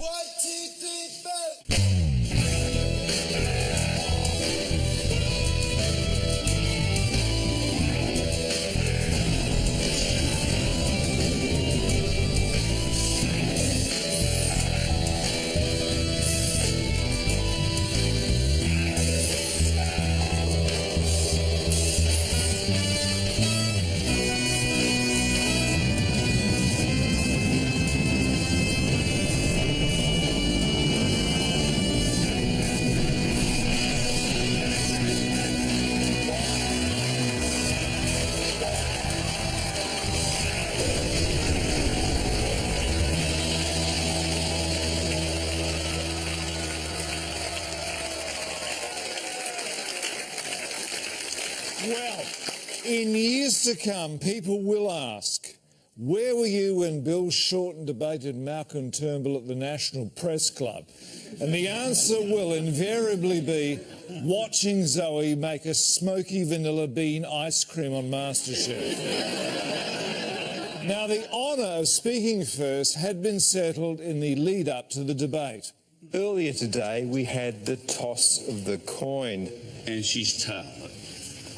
1, 2, 3, 4. Well, in years to come, people will ask, where were you when Bill Shorten debated Malcolm Turnbull at the National Press Club? And the answer will invariably be watching Zoe make a smoky vanilla bean ice cream on MasterChef. Now, the honour of speaking first had been settled in the lead-up to the debate. Earlier today, we had the toss of the coin. And she's tough.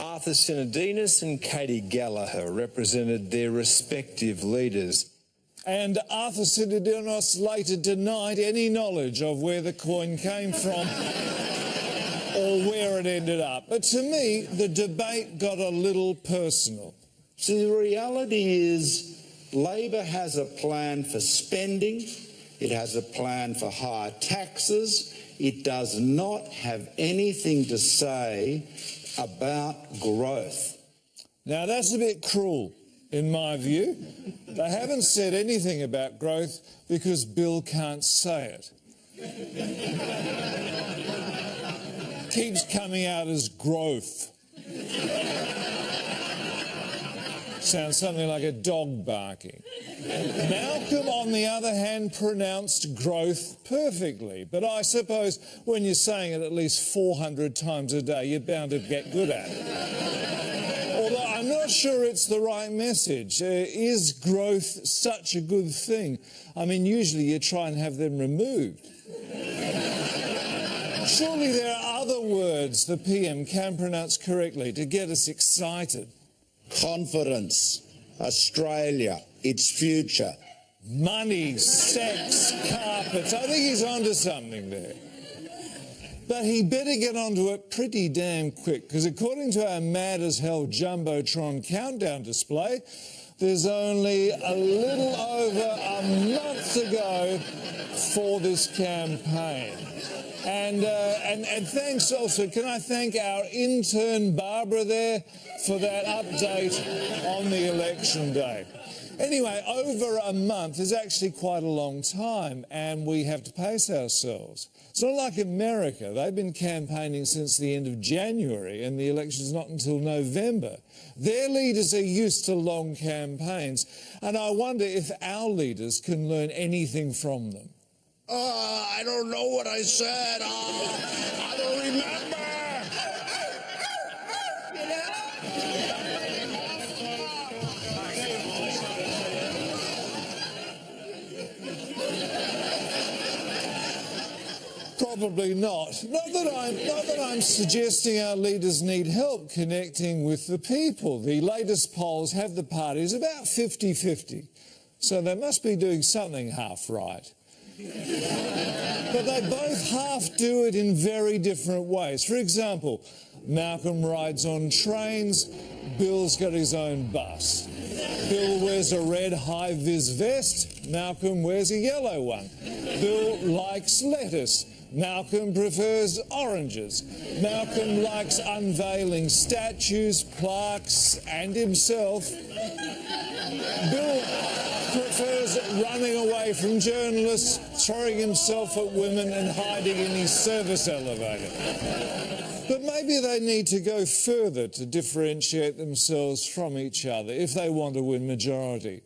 Arthur Sinodinos and Katie Gallagher represented their respective leaders. And Arthur Sinodinos later denied any knowledge of where the coin came from or where it ended up. But to me, the debate got a little personal. See, the reality is Labor has a plan for spending. It has a plan for higher taxes. It does not have anything to say about growth. Now, that's a bit cruel, in my view. They haven't said anything about growth because Bill can't say it. Keeps coming out as growth. Sounds something like a dog barking. Malcolm, on the other hand, pronounced growth perfectly. But I suppose when you're saying it at least 400 times a day, you're bound to get good at it. Although I'm not sure it's the right message. Is growth such a good thing? I mean, usually you try and have them removed. Surely there are other words the PM can pronounce correctly to get us excited. Confidence, Australia, its future. Money, sex, carpets. I think he's onto something there. But he better get onto it pretty damn quick, because according to our mad-as-hell Jumbotron countdown display, there's only a little over a month to go for this campaign. And thanks also, can I thank our intern Barbara there for that update on the election day. Anyway, over a month is actually quite a long time, and we have to pace ourselves. It's not like America. They've been campaigning since the end of January, and the election's not until November. Their leaders are used to long campaigns, and I wonder if our leaders can learn anything from them. I don't know what I said. I don't remember. Probably not. Not that I'm suggesting our leaders need help connecting with the people. The latest polls have the parties about 50-50, so they must be doing something half right. But they both half do it in very different ways. For example, Malcolm rides on trains, Bill's got his own bus. Bill wears a red high-vis vest, Malcolm wears a yellow one. Bill likes lettuce, Malcolm prefers oranges. Malcolm likes unveiling statues, plaques, and himself. Bill prefers running away from journalists, throwing himself at women and hiding in his service elevator. But maybe they need to go further to differentiate themselves from each other if they want to win majority.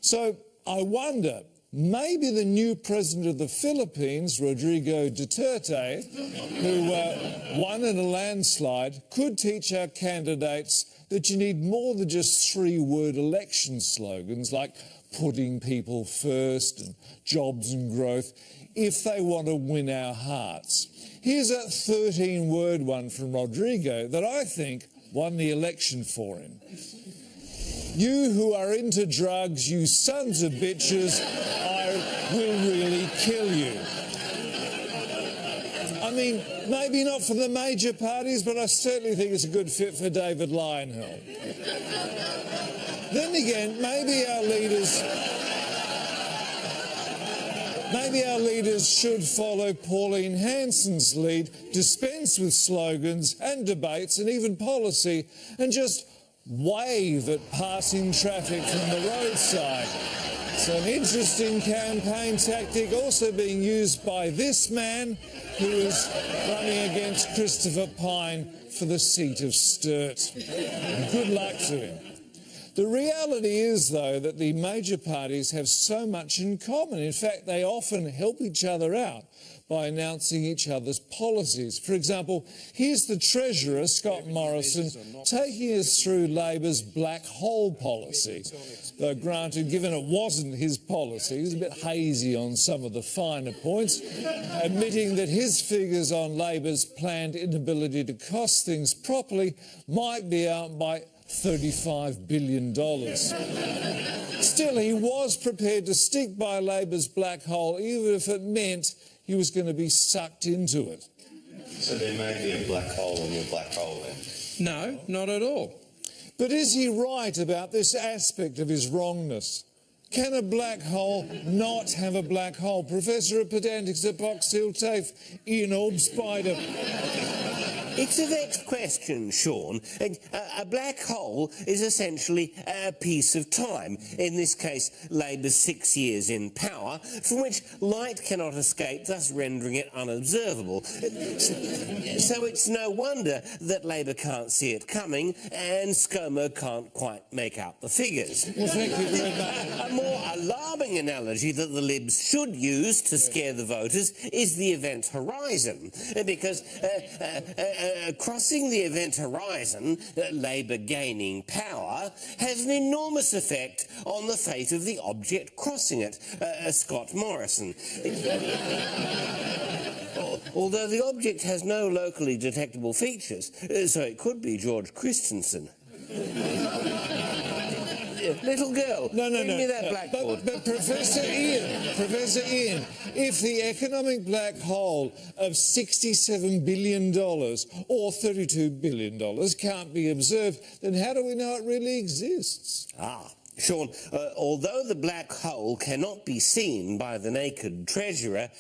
So I wonder, maybe the new president of the Philippines, Rodrigo Duterte, who won in a landslide, could teach our candidates that you need more than just three-word election slogans like putting people first and jobs and growth if they want to win our hearts. Here's a 13-word one from Rodrigo that I think won the election for him. You who are into drugs, you sons of bitches, I will really kill you. I mean, maybe not for the major parties, but I certainly think it's a good fit for David Lionhill. Then again, maybe our leaders should follow Pauline Hanson's lead, dispense with slogans and debates and even policy, and just wave at passing traffic from the roadside. It's an interesting campaign tactic also being used by this man who is running against Christopher Pyne for the seat of Sturt. Good luck to him. The reality is, though, that the major parties have so much in common. In fact, they often help each other out by announcing each other's policies. For example, here's the Treasurer, Scott Morrison, taking us through Labor's black hole policy. Though granted, given it wasn't his policy, he was a bit hazy on some of the finer points, admitting that his figures on Labor's planned inability to cost things properly might be out by $35 billion. Still, he was prepared to stick by Labor's black hole, even if it meant he was going to be sucked into it. So there may be a black hole in your black hole then? No, not at all. But is he right about this aspect of his wrongness? Can a black hole not have a black hole? Professor of Pedantics at Box Hill TAFE, Ian Orb Spider. It's a vexed question, Shaun. A black hole is essentially a piece of time, in this case Labor's 6 years in power, from which light cannot escape, thus rendering it unobservable. So it's no wonder that Labor can't see it coming and ScoMo can't quite make out the figures. Well, thank you very much. A more alarming analogy that the Libs should use to scare the voters is the event horizon, because crossing the event horizon, Labor gaining power, has an enormous effect on the fate of the object crossing it, Scott Morrison. Although the object has no locally detectable features, so it could be George Christensen. Little girl, bring me that blackboard. But Professor Ian, if the economic black hole of $67 billion or $32 billion can't be observed, then how do we know it really exists? Shaun, although the black hole cannot be seen by the naked Treasurer,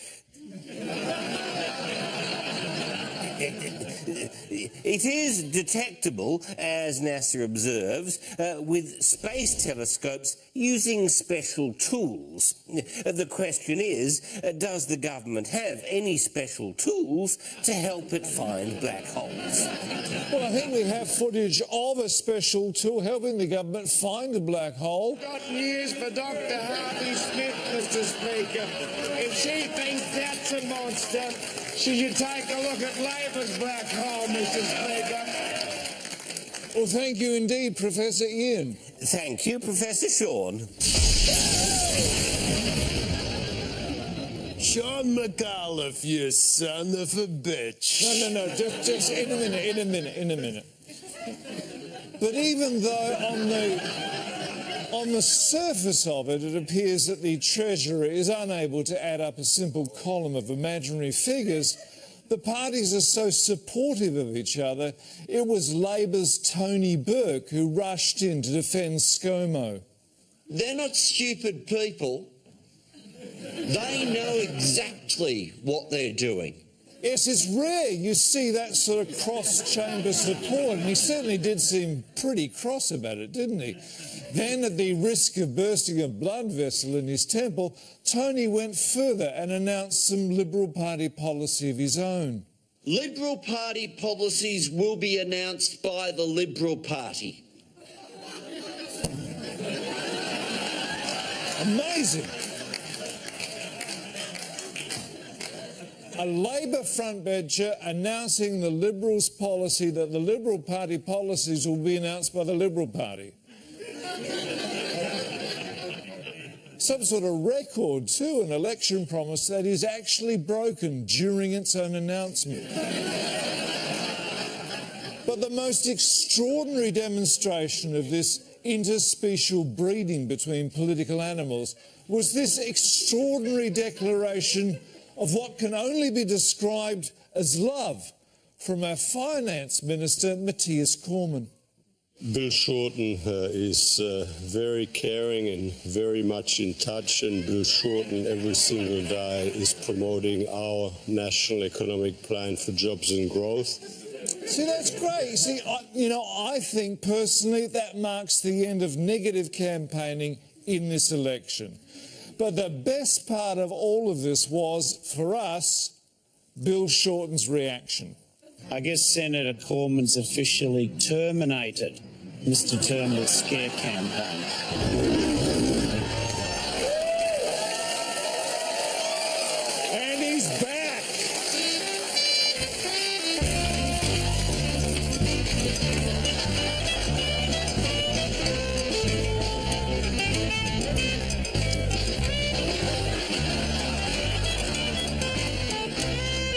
it is detectable, as NASA observes, with space telescopes using special tools. The question is, does the government have any special tools to help it find black holes? Well, I think we have footage of a special tool helping the government find a black hole. Got news for Dr. Harvey Smith, Mr. Speaker. If she thinks that's a monster, she should take a look at Labor's black hole, Mr. Speaker. Well, thank you indeed, Professor Ian. Thank you, Professor Shaun. Shaun Micallefs, you son of a bitch. No, just in a minute. But even though on the surface of it, it appears that the Treasurer is unable to add up a simple column of imaginary figures, the parties are so supportive of each other, it was Labor's Tony Burke who rushed in to defend ScoMo. They're not stupid people. They know exactly what they're doing. Yes, it's rare you see that sort of cross-chamber support, and he certainly did seem pretty cross about it, didn't he? Then, at the risk of bursting a blood vessel in his temple, Tony went further and announced some Liberal Party policy of his own. Liberal Party policies will be announced by the Liberal Party. Amazing. A Labor frontbencher announcing the Liberals' policy that the Liberal Party policies will be announced by the Liberal Party. some sort of record too, an election promise that is actually broken during its own announcement. But the most extraordinary demonstration of this interspecial breeding between political animals was this extraordinary declaration of what can only be described as love from our Finance Minister, Matthias Cormann. Bill Shorten is very caring and very much in touch, and Bill Shorten every single day is promoting our national economic plan for jobs and growth. See, that's great. See, I think personally that marks the end of negative campaigning in this election. But the best part of all of this was, for us, Bill Shorten's reaction. I guess Senator Cormann's officially terminated Mr Turnbull's scare campaign. And he's back.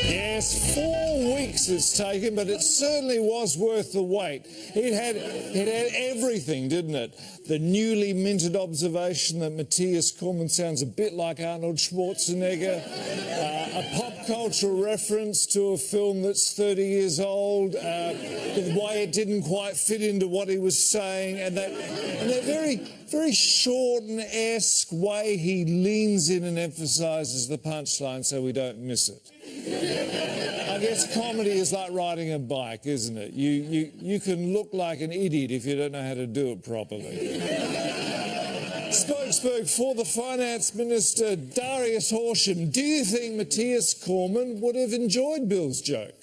Yes, 4 weeks it's taken, but it certainly was worth the wait. It had everything, didn't it? The newly minted observation that Matthias Cormann sounds a bit like Arnold Schwarzenegger, a pop culture reference to a film that's 30 years old, the way it didn't quite fit into what he was saying, and that very Shorten-esque way he leans in and emphasises the punchline so we don't miss it. I guess comedy is like riding a bike, isn't it? You can look like an idiot if you don't know how to do it properly. Spokesperson for the Finance Minister, Darius Horsham, do you think Matthias Cormann would have enjoyed Bill's joke?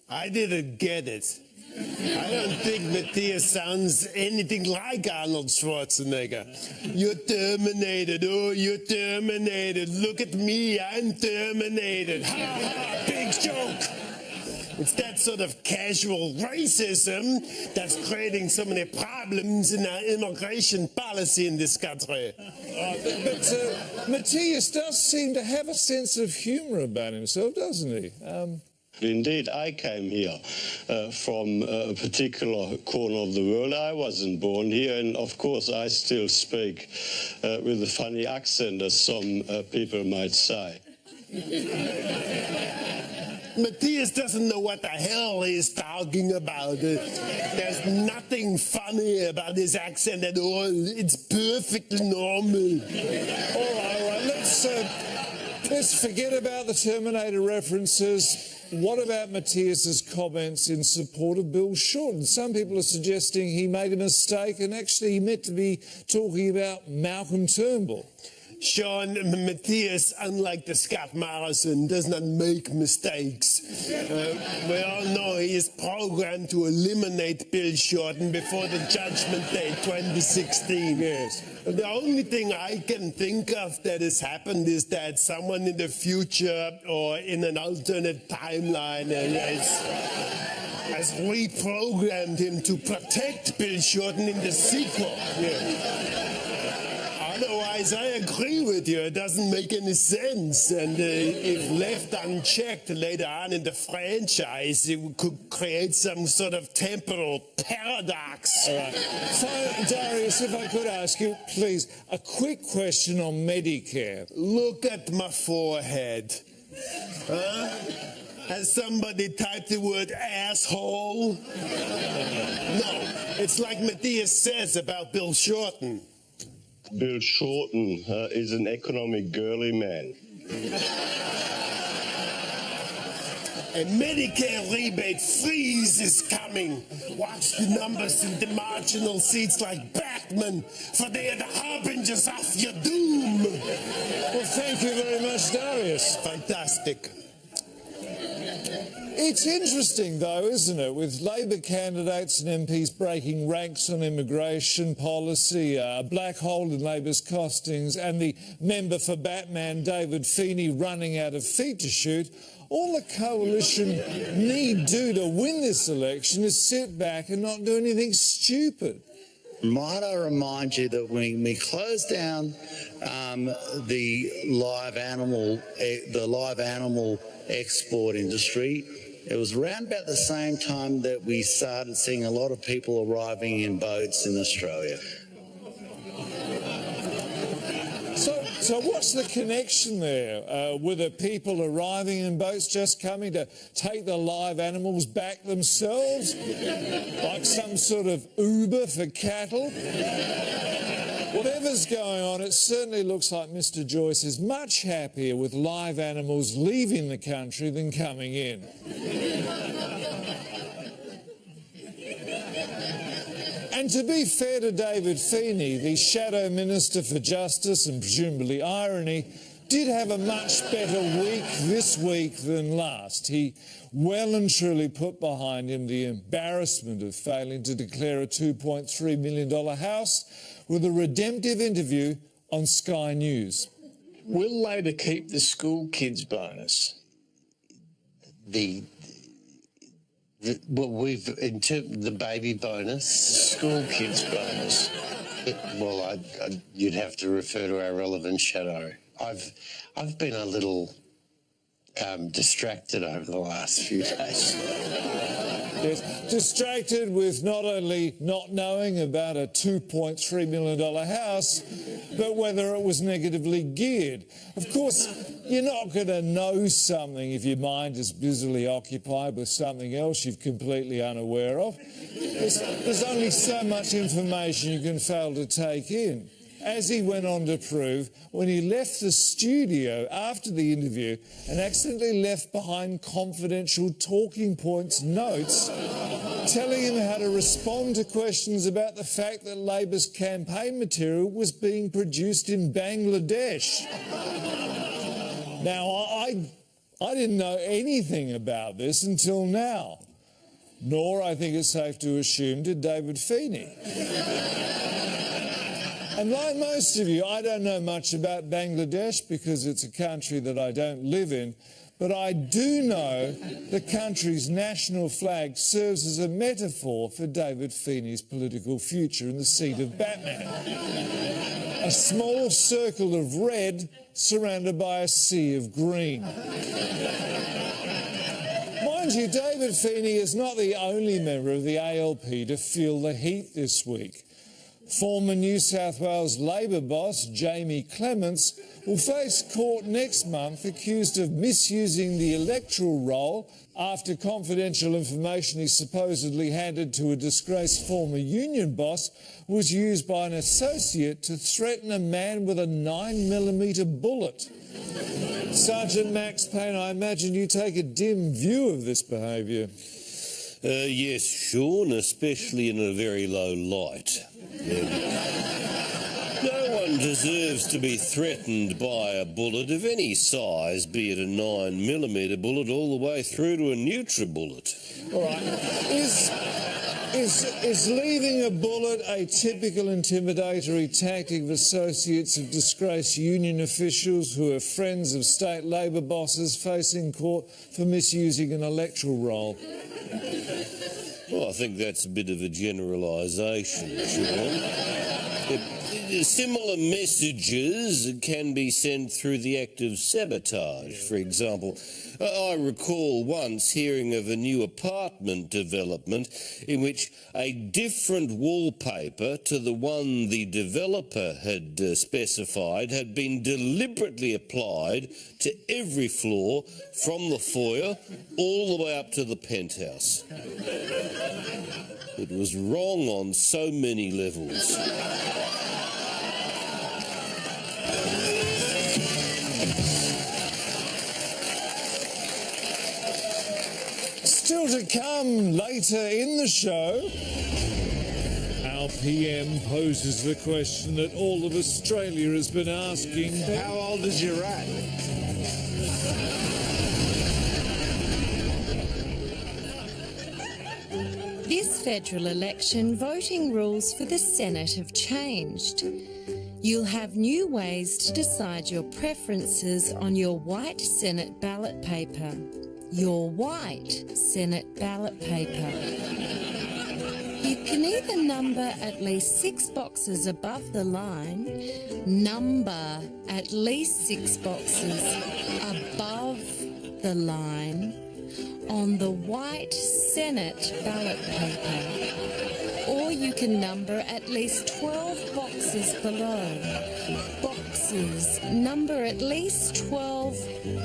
I didn't get it. I don't think Matthias sounds anything like Arnold Schwarzenegger. You're terminated. Oh, you're terminated. Look at me. I'm terminated. Ha ha. Big joke. It's that sort of casual racism that's creating so many problems in our immigration policy in this country. But Matthias does seem to have a sense of humour about himself, doesn't he? Indeed, I came here from a particular corner of the world. I wasn't born here, and of course I still speak with a funny accent, as some people might say. Matthias doesn't know what the hell he's talking about. There's nothing funny about his accent at all. It's perfectly normal. All right, let's forget about the Terminator references. What about Matthias's comments in support of Bill Shorten? Some people are suggesting he made a mistake and actually he meant to be talking about Malcolm Turnbull. Shaun, Matthias, unlike the Scott Morrison, does not make mistakes. We all know he is programmed to eliminate Bill Shorten before the Judgment Day 2016. Yes. The only thing I can think of that has happened is that someone in the future or in an alternate timeline has reprogrammed him to protect Bill Shorten in the sequel. Yeah. Otherwise, I agree with you. It doesn't make any sense. And if left unchecked later on in the franchise, it could create some sort of temporal paradox. All right. So, Darius, if I could ask you, please, a quick question on Medicare. Look at my forehead. Huh? Has somebody typed the word asshole? No. It's like Matthias says about Bill Shorten. Bill Shorten is an economic girly man. A Medicare rebate freeze is coming. Watch the numbers in the marginal seats like Batman, for they are the harbingers of your doom. Well, thank you very much, Darius. Fantastic. It's interesting, though, isn't it, with Labor candidates and MPs breaking ranks on immigration policy, a black hole in Labor's costings, and the member for Batman, David Feeney, running out of feet to shoot. All the coalition need do to win this election is sit back and not do anything stupid. Might I remind you that when we closed down the live animal export industry, it was around about the same time that we started seeing a lot of people arriving in boats in Australia. So what's the connection there? Were the people arriving in boats just coming to take the live animals back themselves? Like some sort of Uber for cattle? Whatever's going on, it certainly looks like Mr. Joyce is much happier with live animals leaving the country than coming in. And to be fair to David Feeney, the Shadow Minister for Justice and presumably irony, did have a much better week this week than last. He well and truly put behind him the embarrassment of failing to declare a $2.3 million house with a redemptive interview on Sky News. Will Labor keep the school kids bonus? The baby bonus, school kids bonus. Well, you'd have to refer to our relevant Shadow. I've been a little distracted over the last few days. Yes, distracted with not only not knowing about a $2.3 million house, but whether it was negatively geared. Of course, you're not going to know something if your mind is busily occupied with something else you're completely unaware of. There's only so much information you can fail to take in. As he went on to prove when he left the studio after the interview and accidentally left behind confidential talking points notes telling him how to respond to questions about the fact that Labor's campaign material was being produced in Bangladesh. Now, I didn't know anything about this until now, nor, I think it's safe to assume, did David Feeney. And like most of you, I don't know much about Bangladesh because it's a country that I don't live in, but I do know the country's national flag serves as a metaphor for David Feeney's political future in the seat of Batman. A small circle of red surrounded by a sea of green. Mind you, David Feeney is not the only member of the ALP to feel the heat this week. Former New South Wales Labor boss Jamie Clements will face court next month accused of misusing the electoral roll after confidential information he supposedly handed to a disgraced former union boss was used by an associate to threaten a man with a 9mm bullet. Sergeant Max Payne, I imagine you take a dim view of this behaviour. Yes, Shaun, especially in a very low light. No one deserves to be threatened by a bullet of any size, be it a 9mm bullet all the way through to a NutriBullet. All right. Is leaving a bullet a typical intimidatory tactic of associates of disgraced union officials who are friends of state Labor bosses facing court for misusing an electoral roll? Well, I think that's a bit of a generalisation, Shaun. Similar messages can be sent through the act of sabotage. For example, I recall once hearing of a new apartment development in which a different wallpaper to the one the developer had specified had been deliberately applied to every floor from the foyer all the way up to the penthouse. It was wrong on so many levels. Still to come later in the show, our PM poses the question that all of Australia has been asking. How old is your rat? This federal election, voting rules for the Senate have changed. You'll have new ways to decide your preferences on your white Senate ballot paper. Your white Senate ballot paper. You can either number at least 6 boxes above the line, number at least 6 boxes above the line on the white Senate ballot paper, or you can number at least 12 boxes below. Boxes. Number at least 12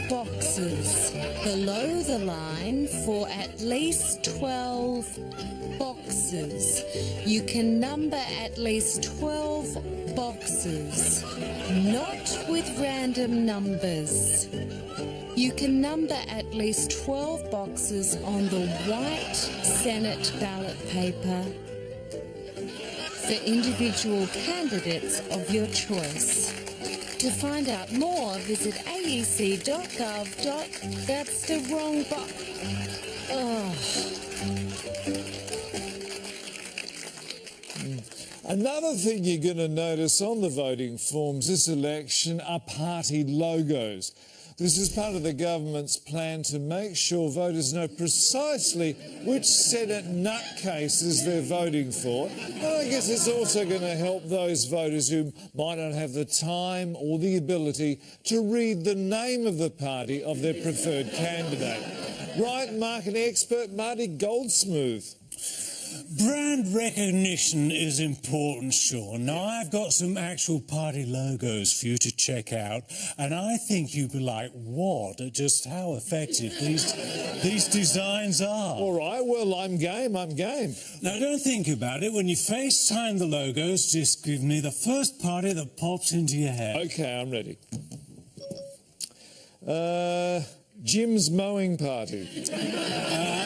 boxes below the line for at least 12 boxes. You can number at least 12 boxes, not with random numbers. You can number at least 12 boxes on the white Senate ballot paper for individual candidates of your choice. To find out more, visit aec.gov. That's the wrong box. Another thing you're going to notice on the voting forms this election are party logos. This is part of the government's plan to make sure voters know precisely which Senate nutcases they're voting for. And I guess it's also going to help those voters who might not have the time or the ability to read the name of the party of their preferred candidate. Right, marketing expert Marty Goldsmooth. Brand recognition is important, Shaun. Now, I've got some actual party logos for you to check out, and I think you'd be like, what? Just how effective these designs are. All right, well, I'm game. Now, don't think about it. When you FaceTime the logos, just give me the first party that pops into your head. OK, I'm ready. Jim's mowing party.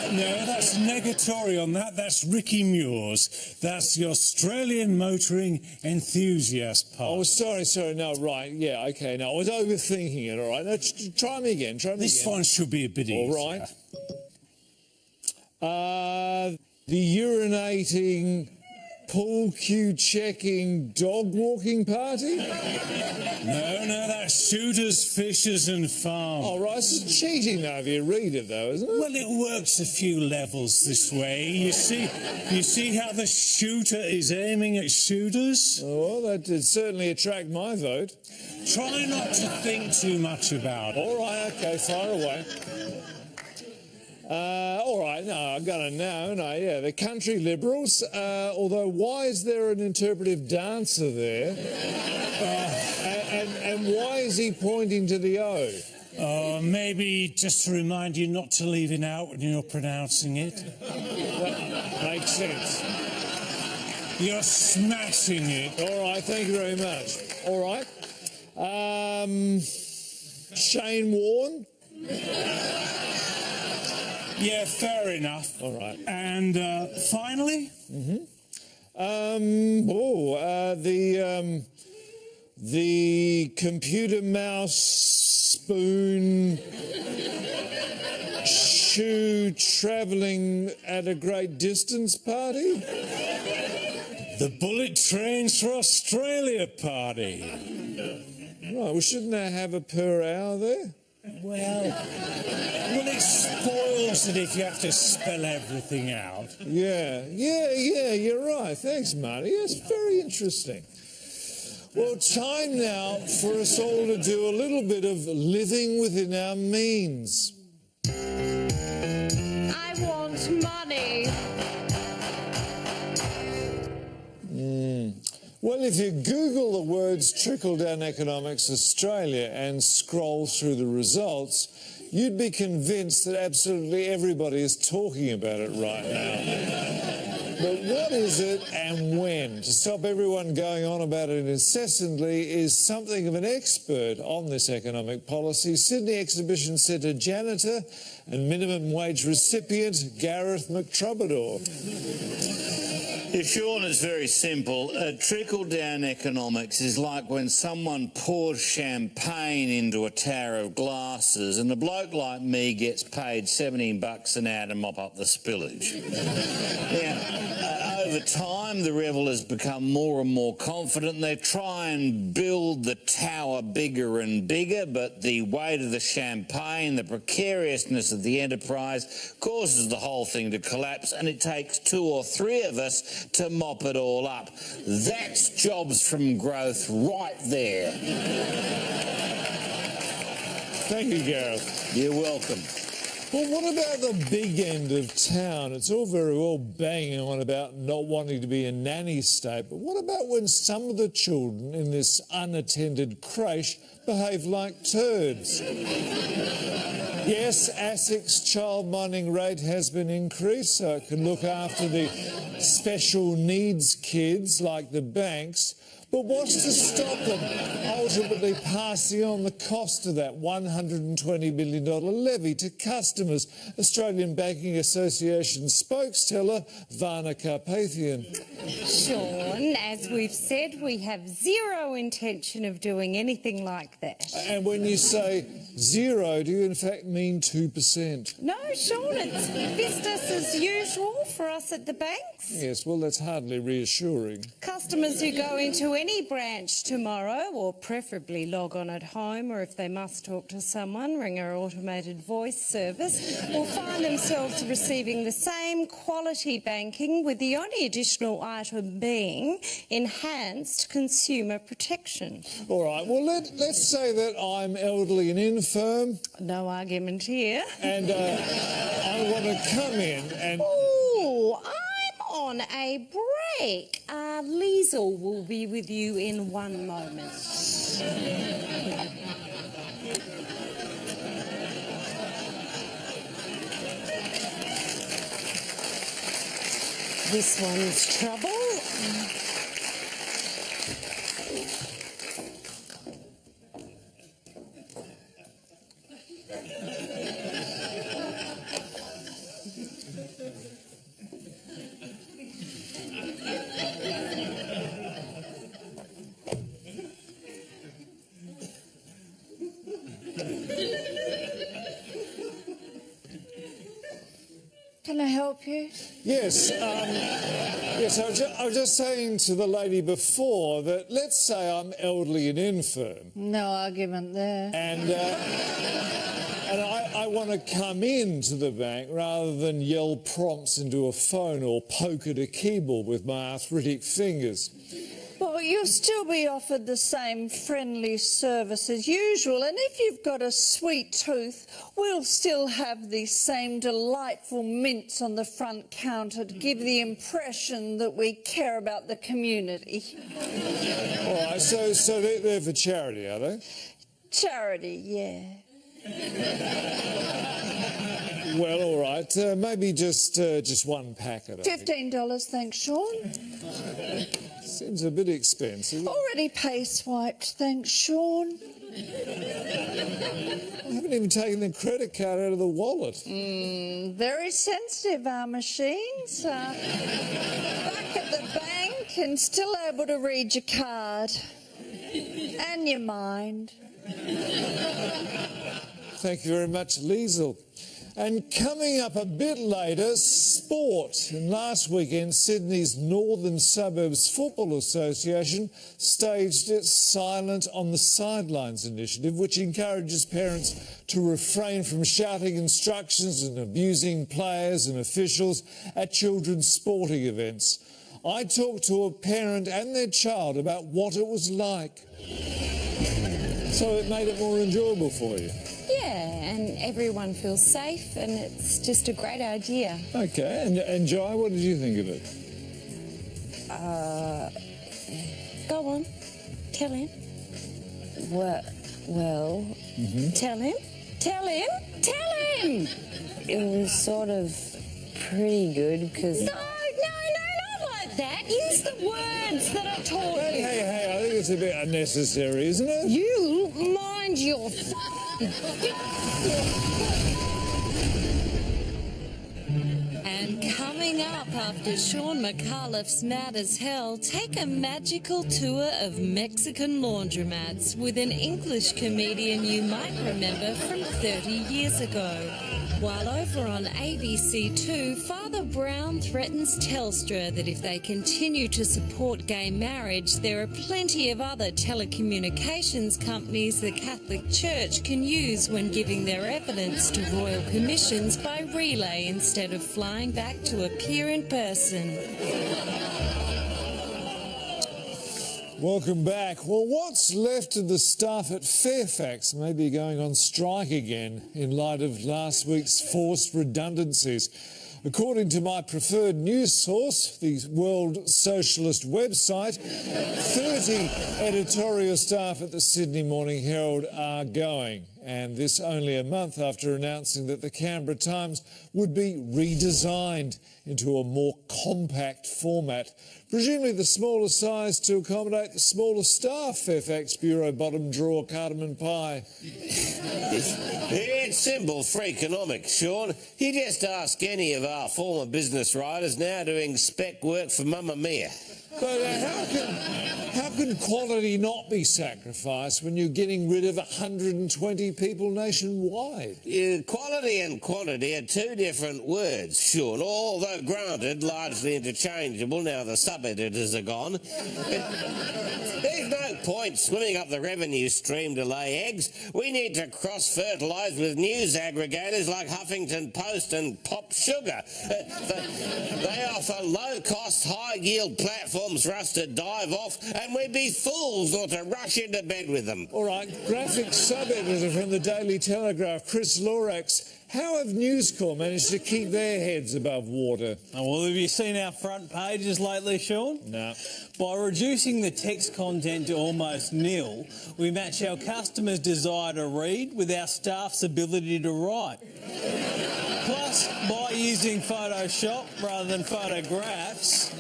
No, that's negatory on that. That's Ricky Muir's. That's the Australian motoring enthusiast party. Oh, sorry. No, right. Yeah, OK. No, I was overthinking it, all right. Now, try me again. This one should be a bit easier. All right. The urinating, pool cue checking, dog walking party? No, that's shooters, fishers and farm. All right, it's cheating now if you read it, though, isn't it? Well, it works a few levels this way. You see how the shooter is aiming at shooters? Oh, well, that did certainly attract my vote. Try not to think too much about it. All right, OK, fire away. All right, no, I got it now. No, yeah, the country Liberals. Although, why is there an interpretive dancer there? And why is he pointing to the O? Maybe just to remind you not to leave it out when you're pronouncing it. That makes sense. You're smashing it. All right, thank you very much. All right. Shane Warne? Yeah, fair enough. All right. And finally? The computer mouse spoon shoe travelling at a great distance party? The bullet trains for Australia party. Right, well, shouldn't they have a per hour there? Well, it spoils it if you have to spell everything out. Yeah, you're right. Thanks, Marty. It's very interesting. Well, time now for us all to do a little bit of living within our means. I want money. Well, if you Google the words Trickle-Down Economics Australia and scroll through the results, you'd be convinced that absolutely everybody is talking about it right now. But what is it and when? To stop everyone going on about it incessantly is something of an expert on this economic policy, Sydney Exhibition Centre janitor and minimum wage recipient Gareth McTrubador. Shaun, it's very simple. Trickle-down economics is like when someone pours champagne into a tower of glasses and a bloke like me gets paid $17 an hour to mop up the spillage. Now, over time, the revellers become more and more confident. They try and build the tower bigger and bigger, but the weight of the champagne, the precariousness of the enterprise causes the whole thing to collapse, and it takes 2 or 3 of us to mop it all up. That's jobs from growth right there. Thank you, Gareth. You're welcome. Well, what about the big end of town? It's all very well banging on about not wanting to be a nanny state, but what about when some of the children in this unattended creche behave like turds? Yes, ASIC's child minding rate has been increased so it can look after the special needs kids like the banks. But what's to stop them ultimately passing on the cost of that $120 million levy to customers? Australian Banking Association spokeseller Vana Carpathian. Shaun, as we've said, we have zero intention of doing anything like that. And when you say zero, do you in fact mean 2%? No, Shaun, it's business as usual for us at the banks. Yes, well, that's hardly reassuring. Customers who go into any branch tomorrow, or preferably log on at home, or if they must talk to someone, ring our automated voice service, will find themselves receiving the same quality banking, with the only additional item being enhanced consumer protection. All right, well, let's say that I'm elderly and infirm. No argument here. And I want to come in and... Oh, I'm on a break. Liesl will be with you in 1 moment. This one's trouble. Can I help you? Yes, yes. I was just saying to the lady before that let's say I'm elderly and infirm. No argument there. And I want to come into the bank rather than yell prompts into a phone or poke at a keyboard with my arthritic fingers. Well, you'll still be offered the same friendly service as usual, and if you've got a sweet tooth, we'll still have the same delightful mints on the front counter to give the impression that we care about the community. All right, so they're for charity, are they? Charity, yeah. Well, all right, maybe just 1 packet. $15, thanks, Shaun. Seems a bit expensive. Already pay-swiped, thanks, Shaun. I haven't even taken the credit card out of the wallet. Very sensitive, our machines. Back at the bank and still able to read your card. And your mind. Thank you very much, Liesl. And coming up a bit later, sport. And last weekend, Sydney's Northern Suburbs Football Association staged its Silent on the Sidelines initiative, which encourages parents to refrain from shouting instructions and abusing players and officials at children's sporting events. I talked to a parent and their child about what it was like. So it made it more enjoyable for you. Yeah, and everyone feels safe, and it's just a great idea. OK, and Jai, what did you think of it? Go on, tell him. Well, Tell him. Tell him. Tell him! It was sort of pretty good, because... No, not like that. Use the words that I taught you. Hey, I think it's a bit unnecessary, isn't it? You mind your And coming up after Shaun Micallefs Mad as Hell, take a magical tour of Mexican laundromats with an English comedian you might remember from 30 years ago. While over on ABC2, Father Brown threatens Telstra that if they continue to support gay marriage, there are plenty of other telecommunications companies the Catholic Church can use when giving their evidence to royal commissions by relay instead of flying back to appear in person. Welcome back. Well, what's left of the staff at Fairfax may be going on strike again in light of last week's forced redundancies. According to my preferred news source, the World Socialist website, 30 editorial staff at the Sydney Morning Herald are going, and this only a month after announcing that the Canberra Times would be redesigned into a more compact format, presumably the smaller size to accommodate the smaller staff, Fairfax Bureau bottom drawer cardamom pie. It's simple for economics, Shaun. You just ask any of our former business writers now doing spec work for Mamma Mia. But how can quality not be sacrificed when you're getting rid of 120 people nationwide? Quality and quantity are two different words, Shaun, although granted largely interchangeable now the sub-editors are gone. There's no point swimming up the revenue stream to lay eggs. We need to cross-fertilise with news aggregators like Huffington Post and Pop Sugar. They offer low-cost, high-yield platforms for us to dive off, and we'd be fools not to rush into bed with them. All right, graphic sub-editor from the Daily Telegraph, Chris Lorax. How have News Corp managed to keep their heads above water? Oh, well, have you seen our front pages lately, Shaun? No. By reducing the text content to almost nil, we match our customers' desire to read with our staff's ability to write. Plus, by using Photoshop rather than photographs,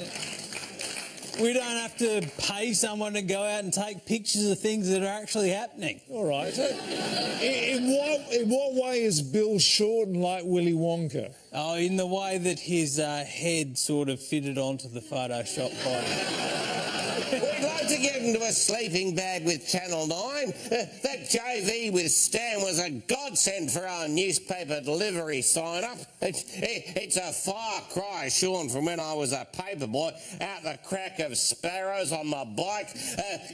we don't have to pay someone to go out and take pictures of things that are actually happening. All right. In what way is Bill Shorten like Willy Wonka? Oh, in the way that his head sort of fitted onto the Photoshop body. We'd like to get into a sleeping bag with Channel 9. That JV with Stan was a godsend for our newspaper delivery sign-up. It's a far cry, Shaun, from when I was a paperboy out the crack of Sparrows on my bike,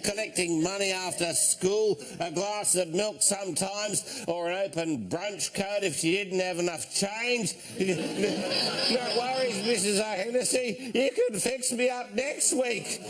collecting money after school, a glass of milk sometimes, or an open brunch code if you didn't have enough change. No worries, Mrs. O'Hennessy. You can fix me up next week.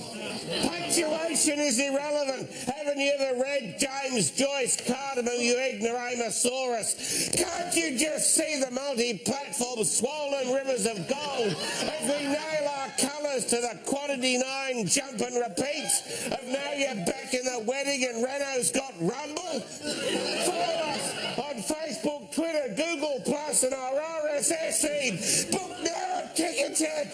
Punctuation is irrelevant. Haven't you ever read James Joyce Cardamom, you ignoramosaurus? Can't you just see the multi-platform swollen rivers of gold as we nail our colours to the quantity 9 jump and repeats of now you're back in the wedding and Renault's got rumble? Follow us on Facebook, Twitter, Google Plus and our RSS feed. Book now at Ticketed.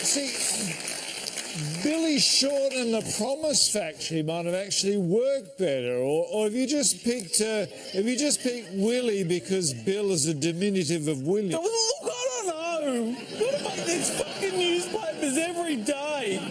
See, Billy Shorten and the Promise Factory might have actually worked better, or have you just picked Willie because Bill is a diminutive of William? Look, I don't know. We've got to make these fucking newspapers every day.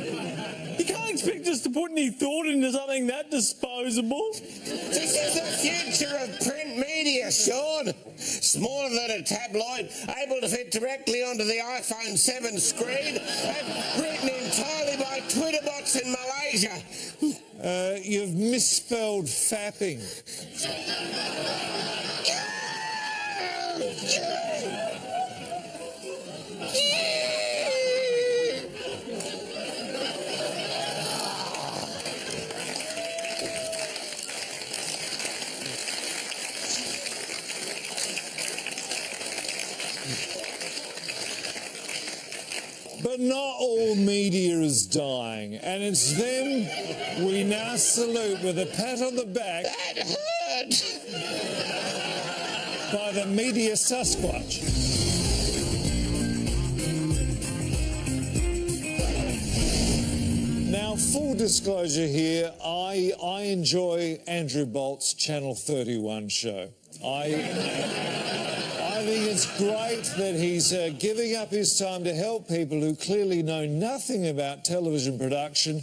You can't expect us to put any thought into something that disposable. This is the future of print media, Shaun. Smaller than a tabloid, able to fit directly onto the iPhone 7 screen, and written entirely by Twitter bots in Malaysia. You've misspelled fapping. But not all media is dying, and it's them we now salute with a pat on the back. That hurt! By the media Sasquatch. Now, full disclosure here, I enjoy Andrew Bolt's Channel 31 show. I think it's great that he's giving up his time to help people who clearly know nothing about television production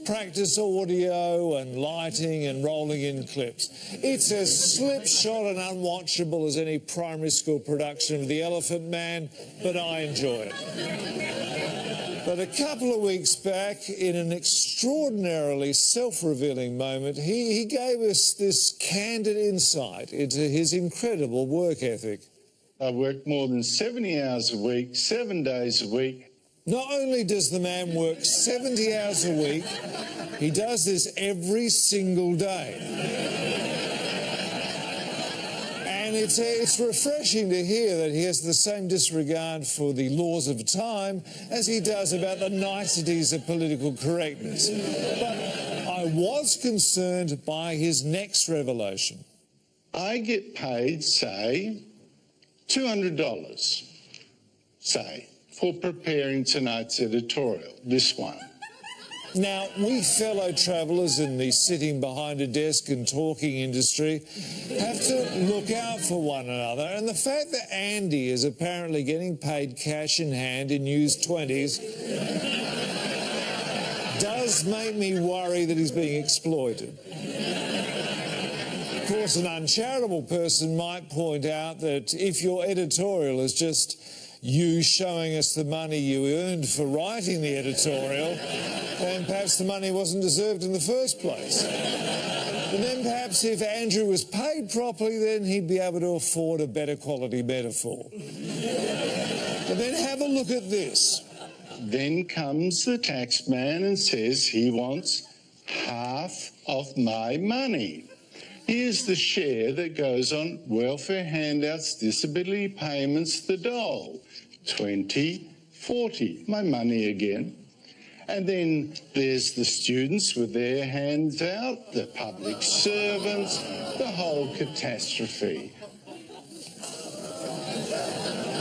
practice audio and lighting and rolling in clips. It's as slipshod and unwatchable as any primary school production of The Elephant Man, but I enjoy it. But a couple of weeks back, in an extraordinarily self-revealing moment, he gave us this candid insight into his incredible work ethic. I work more than 70 hours a week, 7 days a week. Not only does the man work 70 hours a week, he does this every single day. And it's refreshing to hear that he has the same disregard for the laws of time as he does about the niceties of political correctness. But I was concerned by his next revelation. I get paid, say, $200, say, for preparing tonight's editorial, this one. Now, we fellow travellers in the sitting behind a desk and talking industry have to look out for one another, and the fact that Andy is apparently getting paid cash in hand in used 20s does make me worry that he's being exploited. Of course, an uncharitable person might point out that if your editorial is just you showing us the money you earned for writing the editorial, then perhaps the money wasn't deserved in the first place. And then perhaps if Andrew was paid properly, then he'd be able to afford a better quality metaphor. But then have a look at this. Then comes the tax man and says he wants half of my money. Here's the share that goes on welfare handouts, disability payments, the dole. 20, 40, my money again. And then there's the students with their hands out, the public servants, the whole catastrophe.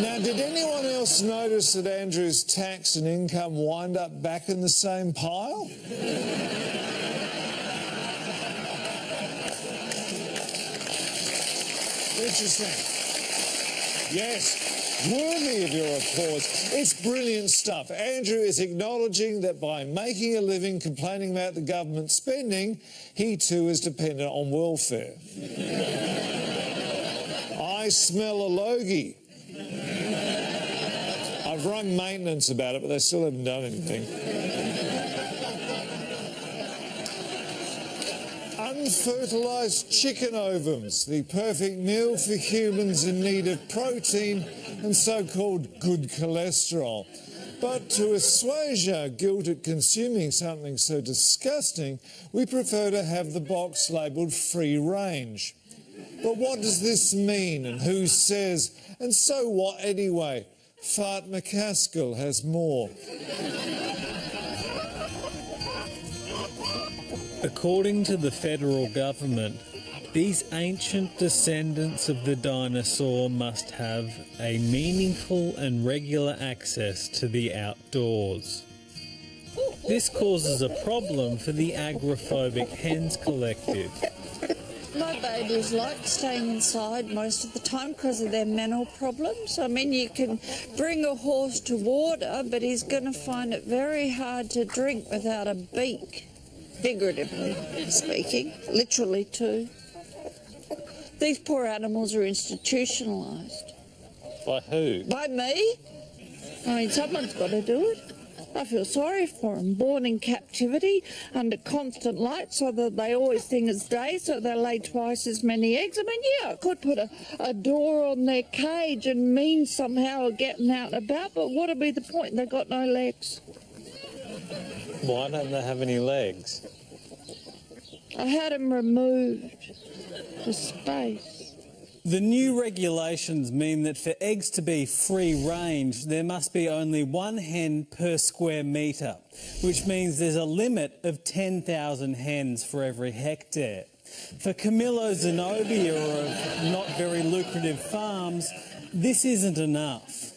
Now, did anyone else notice that Andrew's tax and income wind up back in the same pile? Interesting. Yes, worthy of your applause. It's brilliant stuff. Andrew is acknowledging that by making a living complaining about the government spending, he too is dependent on welfare. I smell a logie. I've rung maintenance about it, but they still haven't done anything. Unfertilised chicken ovums, the perfect meal for humans in need of protein and so-called good cholesterol. But to assuage our guilt at consuming something so disgusting, we prefer to have the box labelled free range. But what does this mean, and who says? And so what anyway? Fart McCaskill has more. According to the federal government, these ancient descendants of the dinosaur must have a meaningful and regular access to the outdoors. This causes a problem for the agoraphobic hens collective. My babies like staying inside most of the time because of their mental problems. I mean, you can bring a horse to water, but he's going to find it very hard to drink without a beak, figuratively speaking, literally too. These poor animals are institutionalised. By who? By me. I mean, someone's got to do it. I feel sorry for them. Born in captivity, under constant light, so that they always think it's day, so they lay twice as many eggs. I mean, yeah, I could put a door on their cage and mean somehow of getting out and about, but what would be the point? They've got no legs. Why don't they have any legs? I had them removed for space. The new regulations mean that for eggs to be free range, there must be only one hen per square metre, which means there's a limit of 10,000 hens for every hectare. For Camillo Zenobia of not very lucrative farms, this isn't enough.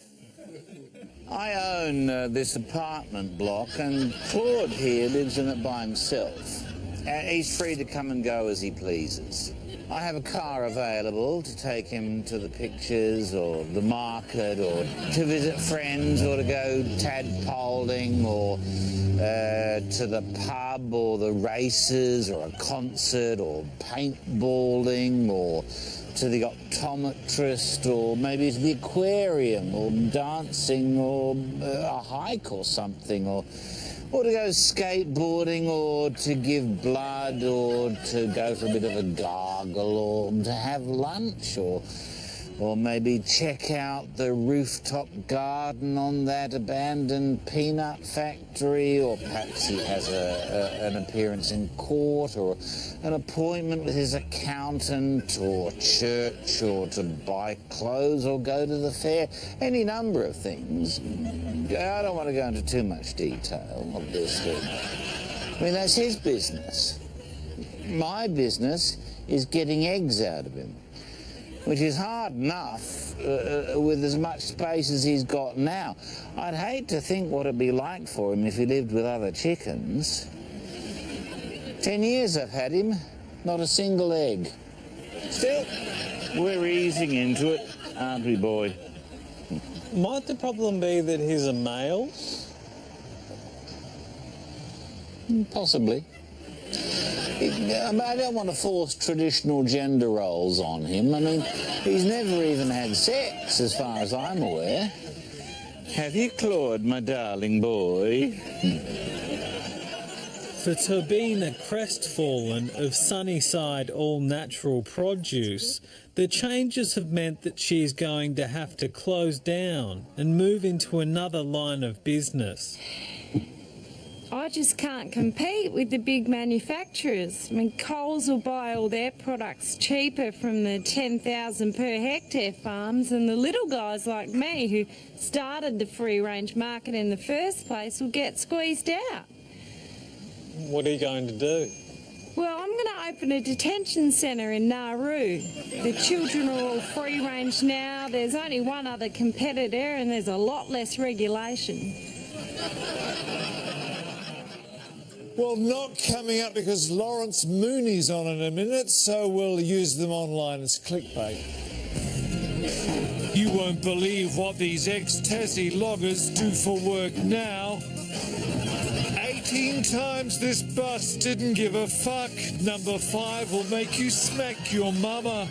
I own this apartment block, and Claude here lives in it by himself. He's free to come and go as he pleases. I have a car available to take him to the pictures or the market or to visit friends or to go tadpoling or to the pub or the races or a concert or paintballing or to the optometrist or maybe to the aquarium or dancing or a hike or something or to go skateboarding or to give blood or to go for a bit of a gargle or to have lunch or maybe check out the rooftop garden on that abandoned peanut factory, or perhaps he has an appearance in court or an appointment with his accountant or church or to buy clothes or go to the fair. Any number of things. I don't want to go into too much detail, obviously. I mean, that's his business. My business is getting eggs out of him, which is hard enough with as much space as he's got now. I'd hate to think what it'd be like for him if he lived with other chickens. 10 years I've had him, not a single egg. Still, we're easing into it, aren't we, boy? Might the problem be that he's a male? Possibly. I don't want to force traditional gender roles on him. I mean, he's never even had sex, as far as I'm aware. Have you, Claude, my darling boy? For Turbina Crestfallen of Sunnyside All Natural Produce, the changes have meant that she is going to have to close down and move into another line of business. I just can't compete with the big manufacturers. I mean, Coles will buy all their products cheaper from the 10,000 per hectare farms, and the little guys like me who started the free-range market in the first place will get squeezed out. What are you going to do? Well, I'm going to open a detention centre in Nauru. The children are all free-range now. There's only one other competitor and there's a lot less regulation. Well, not coming up because Lawrence Mooney's on in a minute, so we'll use them online as clickbait. You won't believe what these ex-Tassie loggers do for work now. 18 times this bus didn't give a fuck. Number 5 will make you smack your mama.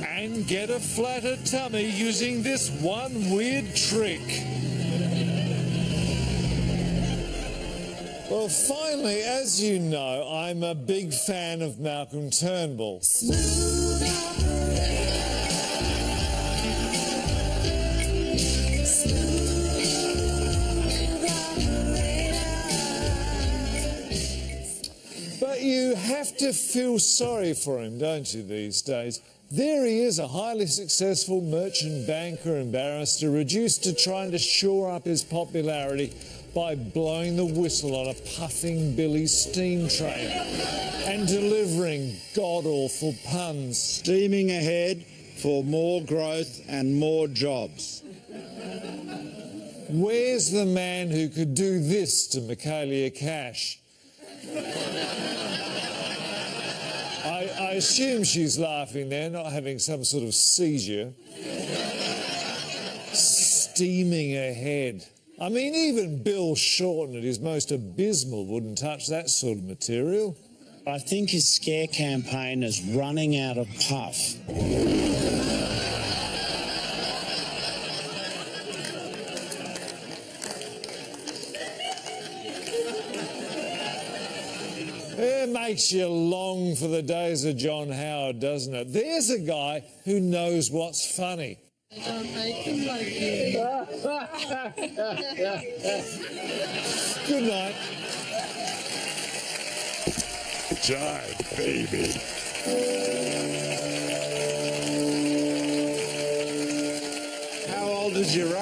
And get a flatter tummy using this one weird trick. Well, finally, as you know, I'm a big fan of Malcolm Turnbull. But you have to feel sorry for him, don't you, these days? There he is, a highly successful merchant banker and barrister, reduced to trying to shore up his popularity by blowing the whistle on a puffing Billy steam train and delivering god-awful puns. Steaming ahead for more growth and more jobs. Where's the man who could do this to Micallefs? I assume she's laughing there, not having some sort of seizure. Steaming ahead. I mean, even Bill Shorten at his most abysmal wouldn't touch that sort of material. I think his scare campaign is running out of puff. It makes you long for the days of John Howard, doesn't it? There's a guy who knows what's funny. Good night. Time, baby. How old is your